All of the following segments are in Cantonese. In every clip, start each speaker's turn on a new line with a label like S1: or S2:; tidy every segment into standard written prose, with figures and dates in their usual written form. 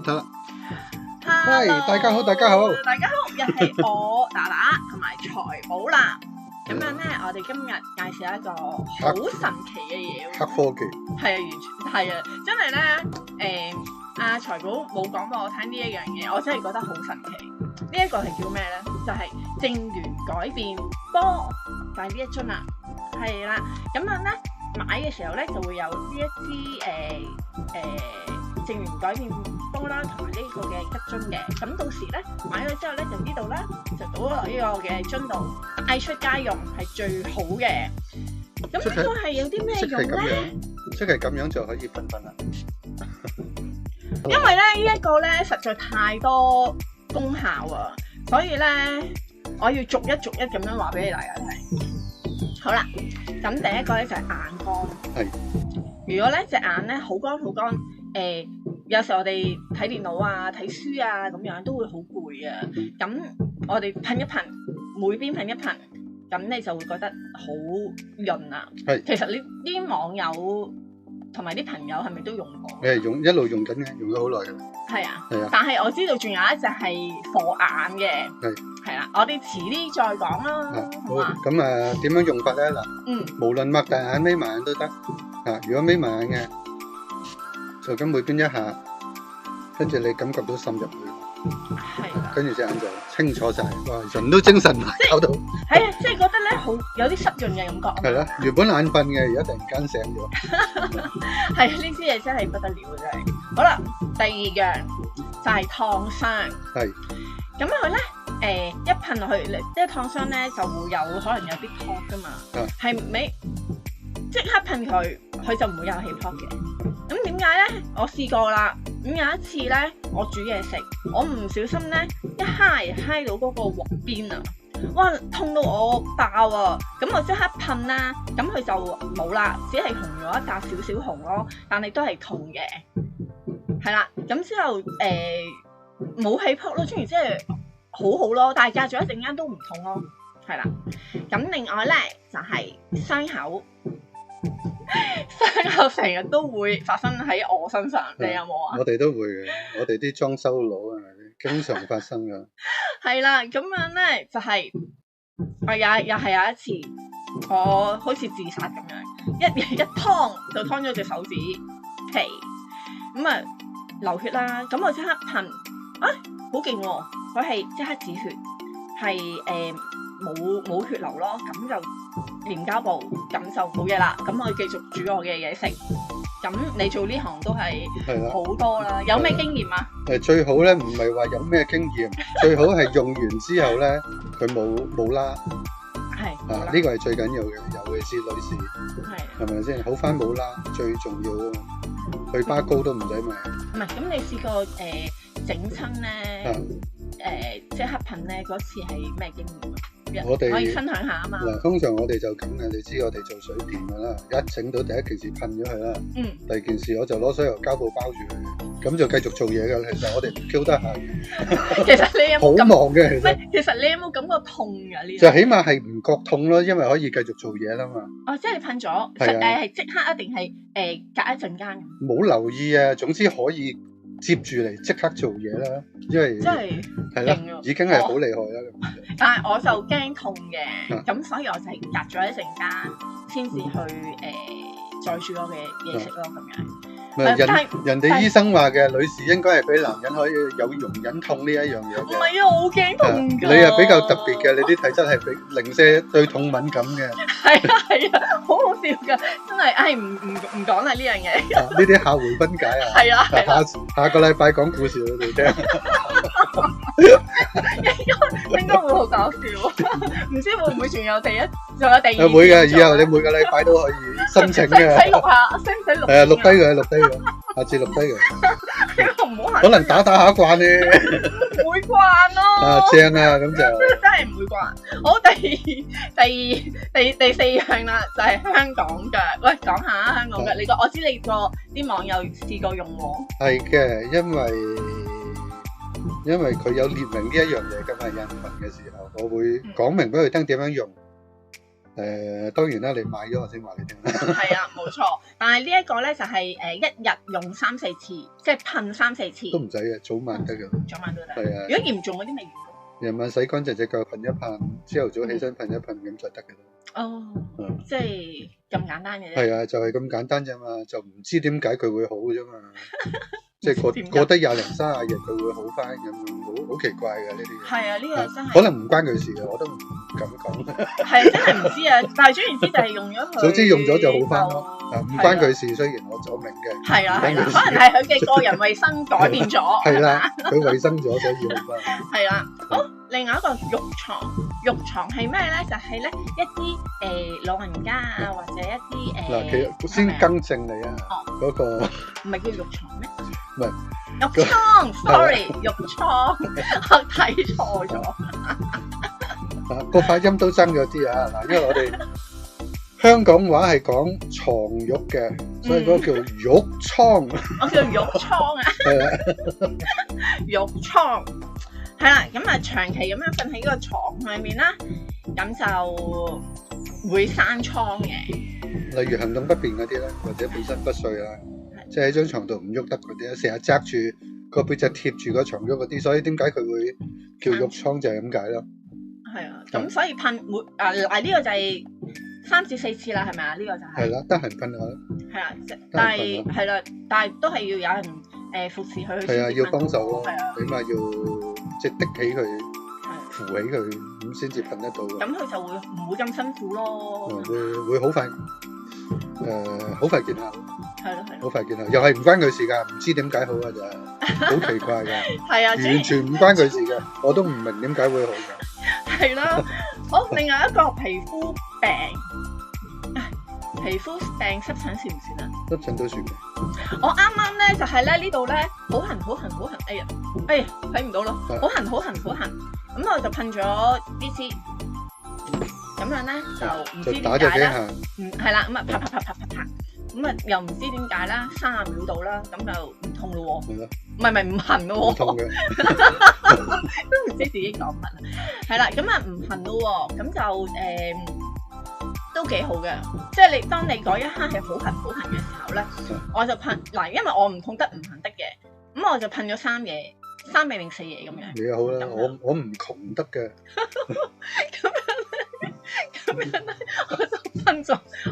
S1: 得啦。
S2: Hello，
S1: 大家好，大家好，
S2: 大家好，又係我娜娜同埋財寶啦。咁樣咧，我哋今日介紹一個好神奇嘅嘢。
S1: 黑科技
S2: 係啊，完全係啊，真係咧，阿財寶冇講俾我聽呢一樣嘢，我真係覺得好神奇。呢一個係叫咩咧？就係正弦改變波，就係呢一樽啦。係啦，咁樣咧買嘅時候咧就會有呢一支正弦改變波啦，同埋呢個嘅吉樽嘅。咁到時咧買咗之後咧就呢度啦，就倒落呢個嘅樽度，帶出街用係最好嘅。咁呢個係有啲咩用咧？
S1: 即係咁樣就可以分啦。
S2: 因為咧呢一個咧實在太多功效啊，所以咧我要逐一咁樣話俾你大家聽。好啦，咁第一個咧就係眼乾。
S1: 係。
S2: 如果咧隻眼咧好乾，有時我哋睇電腦啊、睇書啊咁樣都會好攰啊。咁我哋噴一噴，每邊噴一噴，咁你就會覺得好潤啊。
S1: 係。
S2: 其實你啲網友同埋啲朋友係咪都用過？
S1: 一路用緊嘅，用咗好耐嘅。
S2: 係啊。
S1: 係啊。
S2: 但係我知道仲有一隻係火眼嘅。
S1: 係。係
S2: 啦，我哋遲啲再講啦。
S1: 好嘛？咁點樣用法咧？嗱，無論擘大眼、眯埋眼都得。如果眯埋眼嘅，就咁每邊一下，跟住你感覺到滲入去。
S2: 係啦。
S1: 跟住隻眼就清楚晒，哇！人都精神埋搞到。
S2: 係啊，即係覺得咧好有啲濕潤嘅感覺。
S1: 係啦，原本眼瞓嘅，而家突然間醒咗。
S2: 係，呢支嘢真係不得了，真係。好啦，第二樣就係燙傷。係。咁佢咧，一噴落去，即係燙傷咧，就會有可能有啲泡噶嘛。係咪即刻噴佢就唔會有氣泡嘅？咁點解咧？我試過啦。咁有一次咧，我煮嘢食，我唔小心咧一揩到嗰個鑊邊啊！哇，痛到我爆啊！咁我即刻噴啦，咁佢就冇啦，只係紅咗一笪少少紅咯，但係都係痛嘅。係啦，咁之後冇氣泡咯，雖然即係好好咯，但係隔咗一陣間都唔痛咯。係啦，咁另外咧就係傷口。傷口成日都會發生喺我身上，你有冇啊？
S1: 我哋都會嘅，我哋啲裝修佬啊，經常發生噶。係
S2: 啦，咁樣咧就係我又係有一次，我好似自殺咁樣，一燙就燙咗隻手指皮，咁啊流血啦，咁我即刻噴，好勁喎，佢係即刻止血，係冇血流咯，咁就黏膠布，咁就冇嘢啦。咁我繼續煮我嘅嘢食。咁你做呢行都係好多啦，有咩經驗啊？
S1: 最好咧，唔係話有咩經驗，最好係用完之後咧，佢冇拉。係呢個係最緊要嘅，尤其是女士，係咪先？好翻冇拉最重要啊！去疤膏都唔使買。唔係，
S2: 咁你試過整親咧？即刻噴咧嗰次係咩經驗啊？
S1: 我哋
S2: 可以分享下啊嘛。
S1: 嗱，通常我哋就咁嘅，你知我哋做水電噶啦，一整到第一件事噴咗佢啦。第二件事我就攞水油膠布包住佢，咁就繼續做嘢噶。其實我哋唔 Q 得下嘅。其實你有冇好忙嘅？
S2: 其實你有冇感覺痛噶呢？
S1: 就起碼係唔覺痛咯，因為可以繼續做嘢啦嘛。
S2: 哦，即係你噴咗，係即刻一定係隔一陣間？
S1: 冇留意啊，總之可以接住嚟即刻做嘢啦，因為
S2: 真係
S1: 係啦，已經係好厲害啦。
S2: 但係我就驚痛嘅，咁所以我就係隔咗一陣間先至去再煮我嘅嘢食咯，咁樣。
S1: 人哋醫生話嘅，女士應該係比男人可以有容忍痛呢一樣嘢。
S2: 唔係啊，我好驚痛㗎。
S1: 你係比較特別嘅，你啲體質係比零舍對痛敏感嘅。
S2: 係啊，好好笑㗎，真係唔講啦呢樣嘢。
S1: 呢啲下回分解啊。係啊。下個禮拜講故事俾你聽。
S2: 應該會好搞笑，唔知會唔會仲有第二？
S1: 會嘅，以後你每個禮拜都可以申請嘅。
S2: 使錄下，使唔使錄？
S1: 錄低佢，下次錄低佢。
S2: 唔好
S1: 可能打下慣咧。
S2: 唔會慣咯。
S1: 正啊，咁就
S2: 真係唔會慣。好，第四樣啦，就係香港嘅。喂，講下香港嘅，我知你啲網友試過用喎。
S1: 係嘅，因為佢有列明呢一樣嘢，今日印文嘅時候，我會講明俾佢聽點樣用。當然啦，你買咗我先話你聽。
S2: 係啊，冇錯。但係呢一個咧就係一日用3-4次，即係噴3-4次。
S1: 都唔使嘅，早晚得嘅。
S2: 早晚都得。
S1: 係啊。
S2: 如果嚴重嗰啲咪要。
S1: 夜晚洗乾淨隻腳噴一噴，朝頭早起身噴一噴咁就得嘅啦。
S2: 哦。即係咁簡單嘅啫。
S1: 係啊，就係咁簡單啫嘛，就唔知點解佢會好啫嘛。即係過得20-30日佢會好翻咁樣，好奇怪嘅呢啲嘢。
S2: 係啊，呢個真係。
S1: 可能唔關佢事嘅，我都唔敢講。
S2: 係真係唔知啊，但係總言之就係用咗佢。
S1: 總之用咗就好翻咯。唔關佢事，雖然我明嘅。
S2: 係啦，可能係佢嘅個人衞生改變咗。
S1: 係啦，佢衞生咗所以好翻。
S2: 係啦，好，另外一個褥床係咩咧？就係咧一啲老人家啊，或者一啲
S1: 嗱，其實先更正你啊，嗰個
S2: 唔係叫褥床咩？
S1: 唔係
S2: 褥瘡 ，sorry， 褥瘡，我睇錯咗。
S1: 個發音都爭咗啲啊！嗱，因為我哋香港話係講床褥嘅，所以嗰個叫褥瘡。
S2: 我叫褥瘡啊！
S1: 係啊，
S2: 褥瘡係啦，咁啊長期咁樣瞓喺個床上面啦，咁就會生瘡嘅。
S1: 例如行動不便嗰啲咧，或者本身不遂啊，即係喺張床度唔喐得嗰啲咧，成日紮住個背脊貼住個床褥嗰啲，所以點解佢會叫褥瘡就係咁解咯。係
S2: 啊，咁所以噴呢個就係3至4次啦，係咪啊？呢個就係。係
S1: 啦，得閒噴下咯。
S2: 係啊，但係係啦，但係都係要有人扶持佢。
S1: 係啊，要幫手咯。係啊，起碼要即係滴起佢，扶起佢，咁先至噴得到。
S2: 咁佢就會唔會咁辛苦咯？
S1: 會好快，好快見效。
S2: 係咯，
S1: 好快見效，又係唔關佢事㗎，唔知點解好啊，就係好奇怪㗎。
S2: 係啊，
S1: 完全唔關佢事嘅，我都唔明點解會好㗎。
S2: 係啦，好，另外一個皮膚病，皮膚病濕疹算唔算啊？
S1: 濕疹都算嘅。
S2: 我啱啱咧就係咧呢度咧好痕，哎呀睇唔到咯，好痕，咁我就噴咗呢支，咁樣咧就唔知點解啦，係啦，咁啊啪，咁啊又唔知點解啦，30秒到啦，咁就唔痛咯喎，唔係唔痕咯喎，
S1: 痛嘅，
S2: 都唔知自己講乜啊，係啦，咁啊唔痕咯喎，咁就都幾好嘅，即係當你嗰一刻係好痕嘅時候咧，我就噴嗱，因為我唔痛得唔痕得嘅，咁我就噴咗3嘢定4嘢咁樣。
S1: 你又好啦，我唔窮得嘅。
S2: 咁樣咧，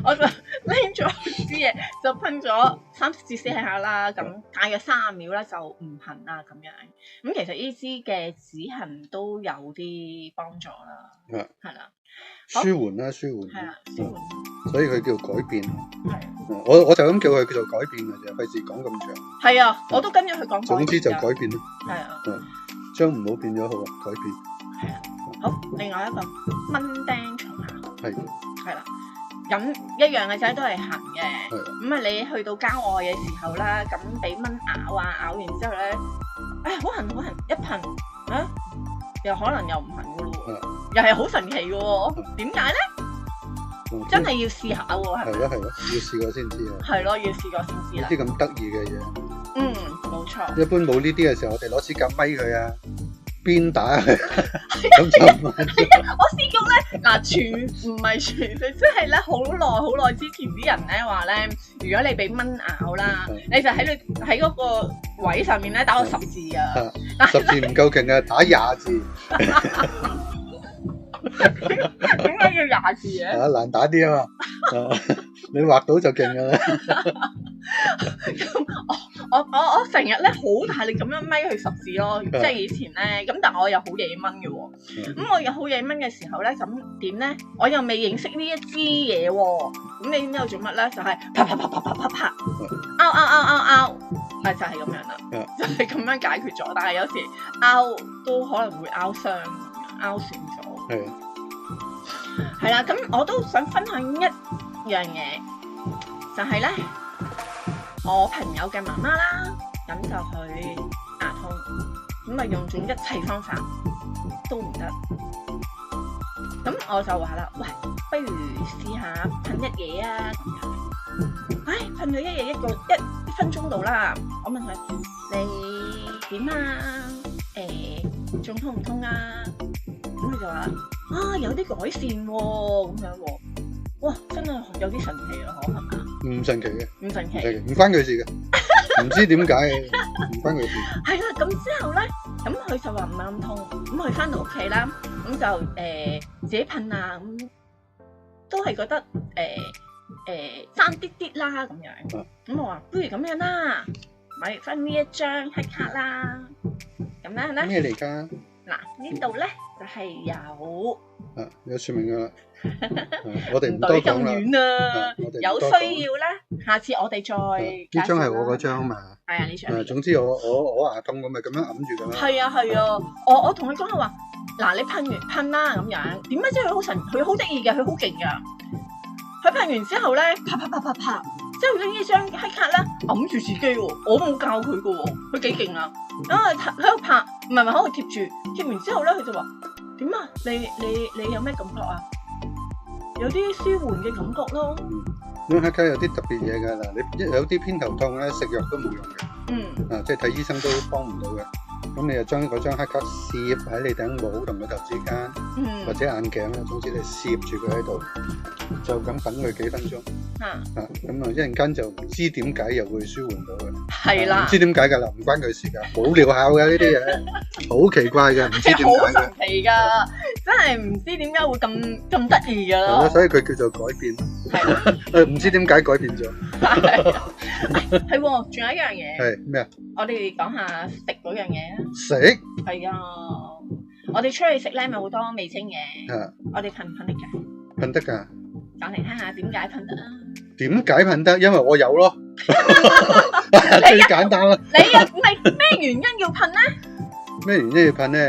S2: 我就拎咗啲嘢，就噴咗3至4下啦，咁大約30秒咧就唔痕啦咁樣。咁其實呢支嘅止痕都有啲幫助啦，係啦，
S1: 舒緩啦，舒緩。
S2: 係啊，舒緩。
S1: 所以佢叫改變。
S2: 係。
S1: 我就咁叫佢叫做改變嘅啫，費事講咁長。
S2: 係啊，我都跟咗佢講。
S1: 總之就改變咯。
S2: 係啊。
S1: 將唔好變咗好啊，改變。
S2: 係啊。好，另外一個蚊叮蟲咬。係啦，咁一樣嘅啫，都係痕嘅。咁啊，你去到郊外嘅時候啦，咁俾蚊咬啊，咬完之後咧，好痕，一噴又可能又唔痕噶咯，又係好神奇嘅喎。點解咧？真係要試下喎，係咪？
S1: 係咯，要試過先知啊。係
S2: 咯，要試過先知啦。
S1: 啲咁得意嘅嘢。
S2: 冇錯。
S1: 一般冇呢啲嘅時候，我哋攞支夾咪佢啊。鞭打佢，咁就我
S2: 試過咧，嗱唔係傳説，即係咧好耐之前啲人咧話咧，如果你俾蚊咬啦，你就喺嗰個位上面咧打個10字啊，10
S1: 字唔夠勁啊，打20字。
S2: 點解要20字嘅？
S1: 難打啲啊嘛，你畫到就勁噶啦。
S2: 我成日咧好大力咁樣咪佢10字咯，即係以前咧，咁但係我又好惹蚊嘅喎，咁我又好惹蚊嘅時候咧，咁點咧？我又未認識呢一支嘢喎，咁你知道做乜咧？就係啪，拗，就係咁樣啦，就係咁樣解決咗。但係有時拗都可能會拗傷、拗損咗。係啦，咁我都想分享一樣嘢，就係咧。我朋友嘅媽媽啦，咁就去牙痛，咁啊用盡一切方法都唔得，咁我就話啦，喂，不如試下噴一嘢啊咁樣，噴咗一嘢1分鐘到啦，我問佢你點啊？仲痛唔痛啊？咁佢就話有啲改善喎，咁樣喎。哇，真係有啲神奇啊，係嘛？
S1: 唔神奇嘅，
S2: 唔神奇，
S1: 唔關佢事嘅，唔知點解，唔關佢事。
S2: 係啦，咁之後咧，咁佢就話唔係咁痛，咁佢翻到屋企啦，咁就自己噴啊，咁都係覺得爭啲啲啦咁樣。咁我話不如咁樣啦，買翻呢一張黑卡啦，咁樣咧。
S1: 咩嚟㗎？
S2: 嗱，呢度咧就係有
S1: 説明㗎啦。我哋唔多講啦。
S2: 有需要咧，下次我哋再。
S1: 呢張係我嗰張嘛。
S2: 係啊，呢張。
S1: 總之我牙痛，我咪咁樣揞住咁樣。
S2: 係啊，我同佢講話，嗱你噴啦咁樣，點解知佢好得意嘅，佢好勁㗎。佢噴完之後咧，啪，之後拎呢張黑卡咧揞住自己喎，我冇教佢嘅喎，佢幾勁啊！喺度拍，唔係喺度貼住，貼完之後咧，佢就話點啊？你有咩感覺啊？有啲舒緩嘅感覺咯。
S1: 呢黑卡有啲特別嘢㗎嗱，你有啲偏頭痛咧，食藥都冇用嘅。即係睇醫生都幫唔到嘅。咁你就將嗰張黑卡攝喺你頂帽同個頭之間，或者眼鏡啦，總之你攝住佢喺度，就咁等佢幾分鐘。咁一陣間就唔知點解又會舒緩到嘅。係啦，唔知點解㗎啦，唔關佢事㗎，冇療效嘅呢啲嘢，好奇怪嘅，唔知點解嘅。好神奇㗎，
S2: 真係唔知點解會咁得意㗎咯。
S1: 所以佢叫做改變。唔知點解改變咗。
S2: 係喎，仲有一樣嘢。
S1: 係咩啊？
S2: 我哋講下食嗰樣嘢啊！
S1: 食？
S2: 係啊，我哋出去食咧咪好多味精嘅，我哋噴唔噴得㗎？
S1: 噴得㗎。
S2: 講嚟聽下點解噴得啊？
S1: 點解噴得？因為我有咯。最簡單啦。
S2: 你又唔係咩原因要噴咧？
S1: 咩原因要噴咧？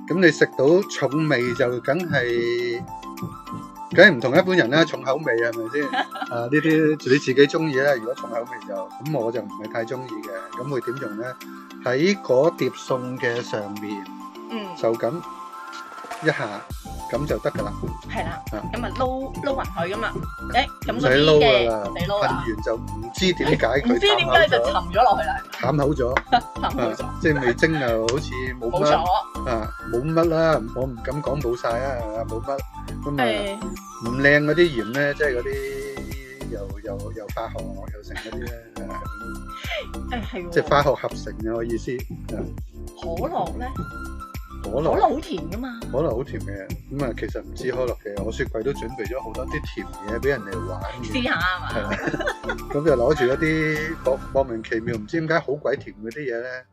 S1: 咁你食到重味就梗係唔同一般人啦，重口味係咪先？呢啲你自己中意啦。如果重口味就咁，我就唔係太中意嘅。咁會點用咧？喺嗰碟餸嘅上面，就咁一下，咁就得㗎啦。係啦，咁啊撈勻佢㗎嘛。咁嗰啲嘅噴完就唔知點解佢
S2: 唔知點解就沉咗落去啦。
S1: 淡口咗，即係味精又好似冇乜啦。我唔敢講冇晒啊，冇乜。咁唔靚嗰啲鹽咧，即係嗰啲又化學又成嗰啲咧，
S2: 係
S1: 即係化學合成嘅我意思。
S2: 可樂咧，可樂好甜噶嘛，
S1: 可樂好甜嘅。咁啊，其實唔知可樂嘅，我雪櫃都準備咗好多啲甜嘢俾人哋玩嘅。
S2: 試下啊嘛。
S1: 係啦，咁就攞住一啲莫名其妙唔知點解好鬼甜嗰啲嘢咧，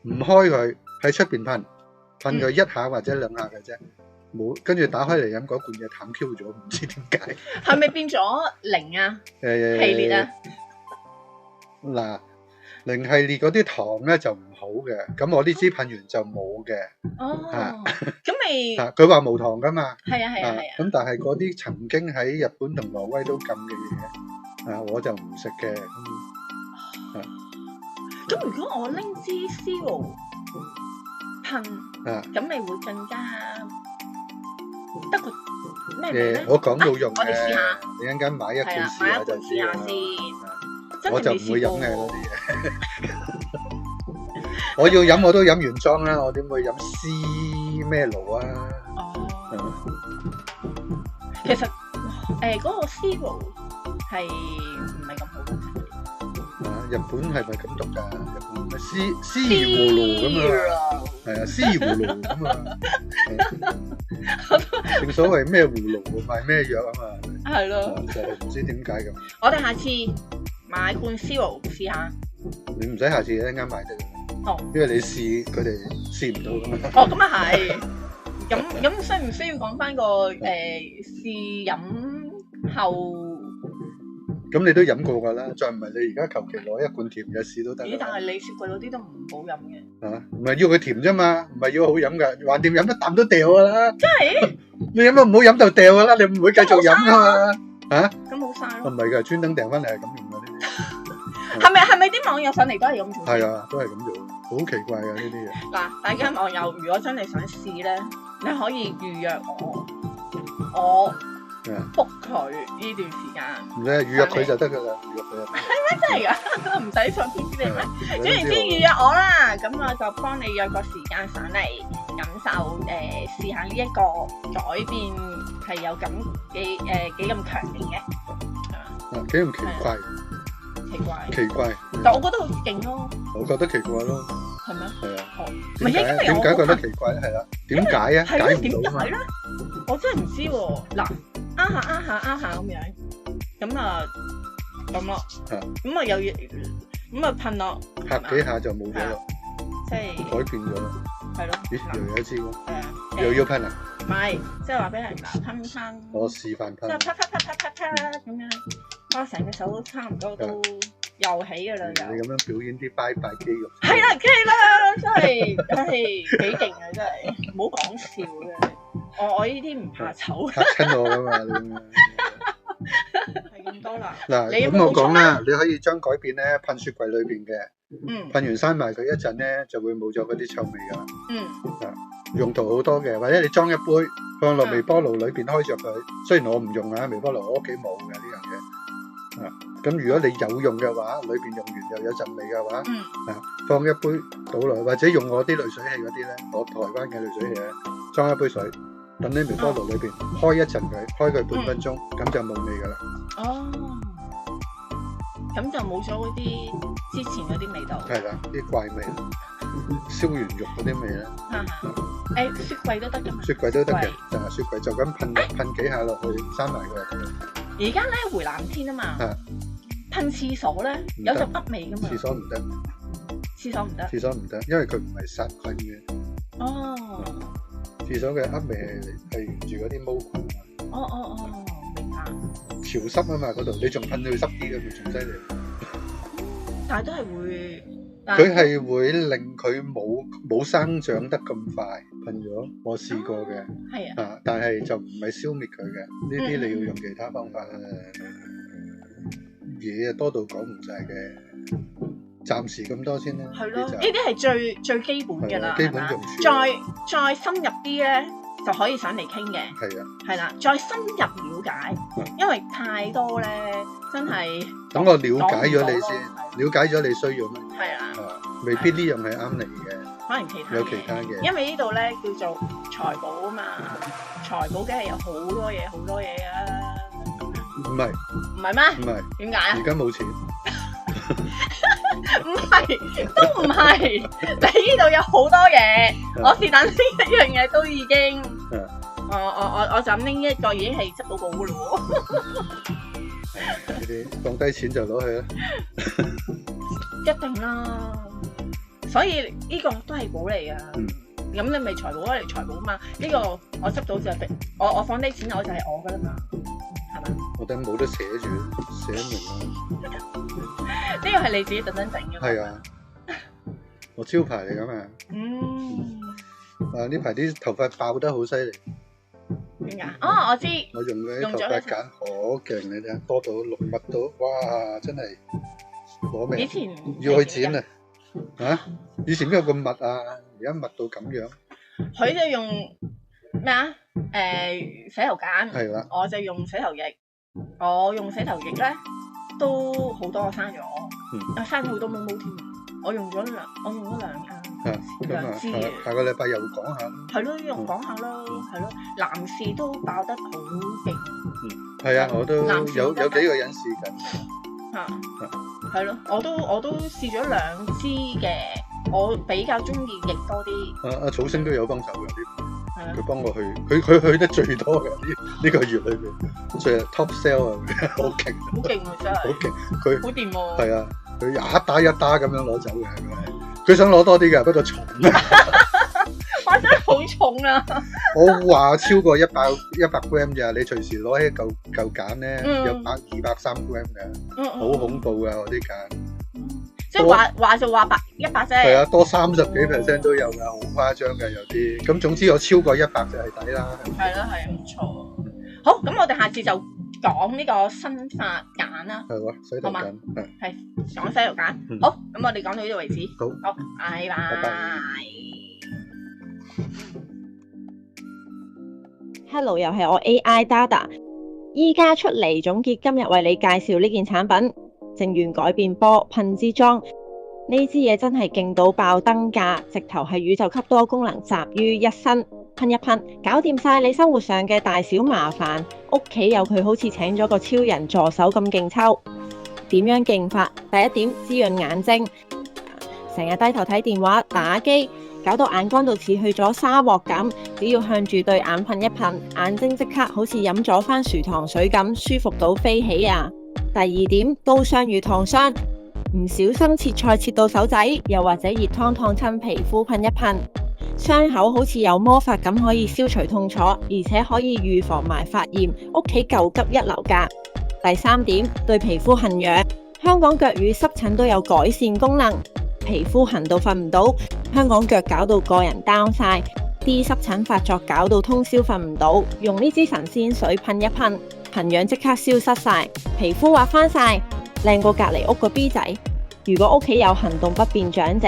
S1: 唔開佢喺出邊噴佢一下或者兩下嘅啫。冇，跟住打開嚟飲嗰罐嘢淡 Q 咗，唔知點解。
S2: 係咪變咗零啊？系列啊？
S1: 嗱，零系列嗰啲糖咧就唔好嘅，咁我呢支噴完就冇嘅。
S2: 咁咪？
S1: 佢話無糖噶嘛。
S2: 係啊。
S1: 咁但係嗰啲曾經喺日本同挪威都禁嘅嘢，我就唔食嘅。
S2: 咁如果我拎支 Zero 噴，咁咪會更加？得個咩？
S1: 我講冇用嘅，
S2: 我哋試下。
S1: 你一陣間買一罐試下就知啦。我就唔會飲嘅嗰啲嘢。我要飲我都飲原裝啦，我點會飲 C 咩爐啊？
S2: 其實嗰個 C 爐係唔係咁好嘅。
S1: 日本係咪咁讀㗎？日本咩絲葫蘆咁啊？係啊，絲葫蘆咁啊。正所謂咩葫蘆賣咩藥啊嘛。係咯。就係唔知點解咁。
S2: 我哋下次買罐 Zero 試下。
S1: 你唔使下次一陣間買得㗎。因為你試佢哋試唔到㗎嘛。
S2: 咁啊係。咁需唔需要講翻個試飲後？
S1: 咁你都飲過㗎啦，再唔係你而家求其攞一罐甜嘅試都得。
S2: 但係你雪櫃嗰啲都唔好飲嘅。
S1: 唔係要佢甜啫嘛，唔係要好飲㗎。橫掂飲一啖都掉㗎啦。
S2: 真係？
S1: 你飲到唔好飲就掉㗎啦，你唔會繼續飲㗎嘛。
S2: 咁冇晒咯。
S1: 唔係㗎，專登訂翻嚟係咁用㗎呢啲。
S2: 係咪啲網友上嚟都係咁做？
S1: 係啊，都係咁做，好奇怪㗎呢啲嘢。
S2: 嗱，大家網友如果真係想試咧，你可以預約我。book 佢呢段時間，
S1: 唔使預約佢就得噶啦，預約佢。
S2: 係咩？真係噶？唔使上天知你咩？總言之預約我啦，咁我就幫你約個時間上嚟。感受試下呢一個改變係有咁幾咁強烈嘅，係嘛？
S1: 幾咁奇怪？奇怪，
S2: 但我覺得好勁咯。
S1: 我覺得奇怪咯。
S2: 係咩？
S1: 係啊。
S2: 唔係因為
S1: 點解覺得奇怪咧？係啦，點解啊？解唔到啊嘛。
S2: 我真係唔知喎。嗱，啱下咁樣，咁啊咁咯，咁啊又要咁啊噴落，
S1: 拍幾下就冇咗咯，
S2: 即係
S1: 改變咗咯。
S2: 係咯。
S1: 咦？又有一支喎。又要噴啊？
S2: 唔係，即係話俾人嗱噴翻。
S1: 我示範噴。
S2: 即係啪咁樣，我成隻手都差唔多都又起㗎啦又。
S1: 你咁樣表演啲拜拜肌肉。
S2: 係啦，真係幾勁啊！真係，唔好講笑嘅。我呢啲唔怕醜。
S1: 嚇親我㗎嘛你。
S2: 係咁多啦。
S1: 嗱，咁我講啦，你可以將改變咧噴雪櫃裏邊嘅，噴完閂埋佢一陣咧，就會冇咗嗰啲臭味㗎啦。用途好多嘅，或者你裝一杯放落微波爐裏邊開着佢。雖然我唔用啊，微波爐我屋企冇嘅呢樣嘢。咁如果你有用嘅話，裏邊用完又有陣味嘅話，放一杯倒落去，或者用我啲濾水器嗰啲咧，我台灣嘅濾水器咧，裝一杯水，等喺微波爐裏邊開一陣佢，開佢半分鐘，咁就冇味㗎啦。
S2: 哦，咁就冇咗嗰啲之前嗰啲味道。
S1: 係啦，啲怪味，燒完肉嗰啲味咧。
S2: 雪櫃都得㗎嘛？
S1: 雪櫃都得嘅，就係雪櫃就咁噴幾下落去，閂埋佢。
S2: 而家咧回南天啊嘛，噴廁所咧有陣噏味㗎嘛。
S1: 廁所唔得，
S2: 廁所唔得，
S1: 廁所唔得，因為佢唔係殺菌嘅。
S2: 哦。
S1: 廁所嘅噏味係沿住嗰啲毛菌啊。
S2: 哦，明白。
S1: 潮濕啊嘛嗰度，你仲噴到濕啲嘅，佢仲犀利。
S2: 但係都係會。
S1: 佢係會令佢冇生長得咁快，噴咗我試過嘅，但係就唔係消滅佢嘅，呢啲你要用其他方法嘢多到講唔晒嘅，暫時咁多先啦。
S2: 係咯，呢啲係最基本㗎啦，
S1: 基本用處。
S2: 再深入啲咧，就可以上嚟傾嘅。
S1: 係啊，係
S2: 啦，再深入了解，因為太多咧，真係。
S1: 等我了解咗你先，了解咗你需要乜？
S2: 係啦。
S1: 未必呢樣係啱你嘅，
S2: 可能其他
S1: 有其他嘅。
S2: 因為呢度咧叫做財寶啊嘛，財寶梗係有好多嘢啊。
S1: 唔係咩？唔係。
S2: 點解啊？
S1: 而家冇錢。
S2: 唔係，都唔係。你呢度有好多嘢，我是但呢一樣嘢都已經，我就咁拎一個已經係執到寶噶咯喎。
S1: 呢啲放低錢就攞去啦。
S2: 一定啦。所以呢個都係寶嚟噶，咁你咪財寶嚟財寶嘛？呢個我執到就係我放低錢，我就係我噶啦嘛，係嘛？
S1: 我哋冇得寫住，寫明啦。
S2: 呢個係你自己特登整嘅。
S1: 係啊，我招牌嚟噶嘛。呢排啲頭髮爆得好犀利。
S2: 點解？我知。
S1: 我用嗰啲頭髮鹼好勁，你睇多到濃密到，哇！真係攞命。
S2: 以前
S1: 要去剪啊！以前邊有咁密啊？而家密到咁樣。
S2: 佢就用咩啊？洗頭鹼。
S1: 係啦。
S2: 我就用洗頭液。我用洗頭液咧，都好多生咗。生咗好多毛毛添。我用咗兩支嘅。
S1: 下個禮拜又講下。
S2: 係咯，又講下咯，係咯。男士都爆得好勁。
S1: 係啊，我都有幾個人試緊。
S2: 係咯，我都試咗兩支嘅，我比較中意液多啲。
S1: 阿草星都有幫手嘅，佢幫我去，佢去得最多嘅呢個月裏邊，最係 top sell 啊，好勁，
S2: 好勁啊真係，好
S1: 勁，佢
S2: 好掂喎。
S1: 係啊，佢一打咁樣攞走嘅，佢想攞多啲嘅，不過重啊，
S2: 我真係好重啊！
S1: 我話超過100 gram 咋，你隨時攞起嚿鹼咧，有200、3 gram 嘅，好恐怖噶我啲鹼。
S2: 即係話就話100啫。
S1: 係啊，多30幾%都有噶，好誇張嘅有啲。咁總之我超過100就係抵啦。
S2: 係咯，係唔錯。好，咁我哋下次就講呢個新髮鹼啦。
S1: 係喎，洗頭鹼
S2: 係講洗頭鹼。好，咁我哋講到呢度為止。好，拜拜。Hello， 又係我 AI Dada， 依家出嚟總結今日為你介紹呢件產品。淨源改變波噴支裝，呢支嘢真係勁到爆燈㗎，直頭係宇宙級多功能集於一身，噴一噴，搞掂晒你生活上嘅大小麻煩。屋企有佢好似請咗個超人助手咁勁抽。點樣勁法？第一點，滋潤眼睛。成日低頭睇電話、打機，搞到眼乾到似去咗沙漠咁，只要向住對眼噴一噴，眼睛即刻好似飲咗番薯糖水咁，舒服到飛起啊！第二點，刀傷與燙傷。唔小心切菜切到手仔，又或者熱湯燙親皮膚，噴一噴，傷口好似有魔法咁可以消除痛楚，而且可以預防埋發炎，屋企救急一流㗎。第三點，對皮膚痕癢。香港腳與濕疹都有改善功能，皮膚痕到瞓唔到，香港腳搞到個人 down 晒，啲濕疹發作搞到通宵瞓唔到，用呢支神仙水噴一噴，痕癢即刻消失晒，皮膚滑翻晒。靚過隔離屋個 B 仔。如果屋企有行動不便長者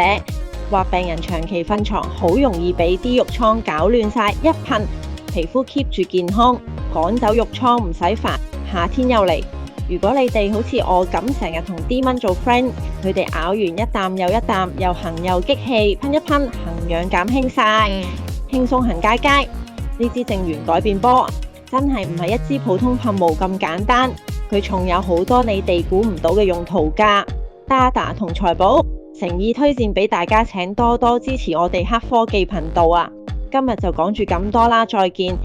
S2: 或病人長期瞓床，好容易俾啲褥瘡搞亂晒，一噴皮膚 keep 住健康，趕走褥瘡唔使煩。夏天又嚟，如果你哋好似我咁成日同啲蚊做 friend， 佢哋咬完一啖又一啖，又痕又激氣，噴一噴，痕癢減輕晒，輕鬆行街街。呢支正源改變波真係唔係一支普通噴霧咁簡單，佢仲有好多你哋估唔到嘅用途㗎。Dada 同財寶誠意推薦俾大家，請多多支持我哋黑科技頻道啊！今日就講住咁多啦，再見。